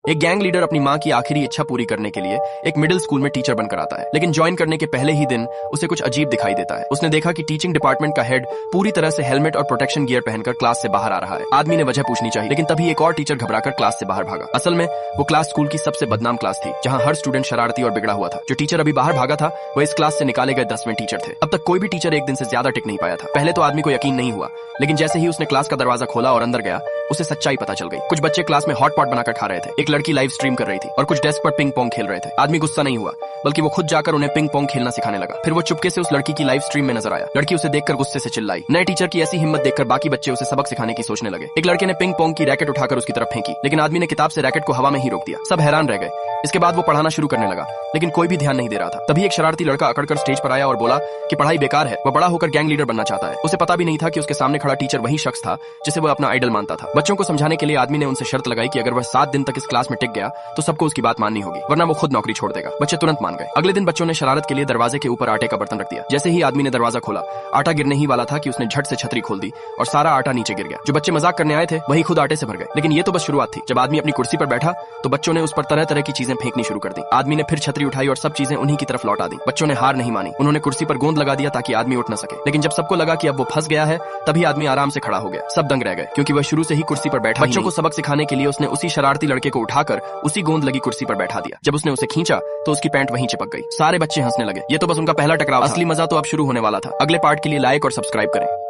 एक gang leader अपनी माँ की आखिरी इच्छा पूरी करने के लिए एक मिडिल स्कूल में टीचर बनकर आता है, लेकिन ज्वाइन करने के पहले ही दिन उसे कुछ अजीब दिखाई देता है। उसने देखा कि टीचिंग डिपार्टमेंट का हेड पूरी तरह से हेलमेट और प्रोटेक्शन गियर पहनकर क्लास से बाहर आ रहा है। आदमी ने वजह पूछनी चाहिए, लेकिन तभी एक और टीचर घबराकर क्लास से बाहर भागा। असल में वो क्लास स्कूल की सबसे बदनाम क्लास थी, जहाँ हर स्टूडेंट शरारती और बिगड़ा हुआ था। जो टीचर अभी बाहर भागा था वो इस क्लास से निकाले गए 10वें टीचर थे। अब तक कोई भी टीचर एक दिन से ज्यादा टिक नहीं पाया था। पहले तो आदमी को यकीन नहीं हुआ, लेकिन जैसे ही उसने क्लास का दरवाजा खोला और अंदर गया, उसे सच्चाई पता चल गई। कुछ बच्चे क्लास में हॉट पॉट बनाकर खा रहे थे, एक लड़की लाइव स्ट्रीम कर रही थी और कुछ डेस्क पर पिंग पोंग खेल रहे थे। आदमी गुस्सा नहीं हुआ, बल्कि वो खुद जाकर उन्हें पिंग पोंग खेलना सिखाने लगा। फिर वो चुपके से उस लड़की की लाइव स्ट्रीम में नजर आया। लड़की उसे देखकर गुस्से से चिल्लाई। नए टीचर की ऐसी हिम्मत देखकर बाकी बच्चे उसे सबक सिखाने की सोचने लगे। एक लड़के ने पिंग पोंग की रैकेट उठाकर उसकी तरफ फेंकी, लेकिन आदमी ने किताब से रैकेट को हवा में ही रोक दिया। सब हैरान रह गए। इसके बाद वो पढ़ाना शुरू करने लगा, लेकिन कोई भी ध्यान नहीं दे रहा था। तभी एक शरारती लड़का अकड़कर स्टेज पर आया और बोला कि पढ़ाई बेकार है, वो बड़ा होकर गैंग लीडर बनना चाहता है। उसे पता भी नहीं था कि उसके सामने खड़ा टीचर वही शख्स था जिसे वो अपना आइडल मानता था। बच्चों को समझाने के लिए आदमी ने उनसे शर्त लगाई कि अगर वह 7 दिन तक इस क्लास में टिक गया तो सबको उसकी बात माननी होगी, वरना वो खुद नौकरी छोड़ देगा। बच्चे तुरंत मान गए। अगले दिन बच्चों ने शरारत के लिए दरवाजे के ऊपर आटे का बर्तन रख दिया। जैसे ही आदमी ने दरवाजा खोला, आटा गिरने ही वाला था कि उसने झट से छतरी खोल दी और सारा आटा नीचे गिर गया। जो बच्चे मजाक करने आए थे वही खुद आटे से भर गए। लेकिन ये तो बस शुरुआत थी। जब आदमी अपनी कुर्सी पर बैठा तो बच्चों ने उस पर तरह तरह की चीजें फेंकनी शुरू कर दी। आदमी ने फिर छतरी उठाई और सब चीजें उन्हीं की तरफ लौटा दी। बच्चों ने हार नहीं मानी। उन्होंने कुर्सी पर गोंद लगा दिया ताकि आदमी उठ न सके। लेकिन जब सबको लगा कि अब वो फंस गया है, तभी आदमी आराम से खड़ा हो गया। सब दंग रह गए, क्योंकि वह शुरू से ही कुर्सी पर बैठा। बच्चों को सबक सिखाने के लिए उसने उसी शरारती लड़के को उठाकर उसी गोंद लगी कुर्सी पर बैठा दिया। जब उसने उसे खींचा तो उसकी पैंट वहीं चिपक गई। सारे बच्चे हंसने लगे। ये तो बस उनका पहला टकराव था। असली मजा तो अब शुरू होने वाला था। अगले पार्ट के लिए लाइक और सब्सक्राइब करें।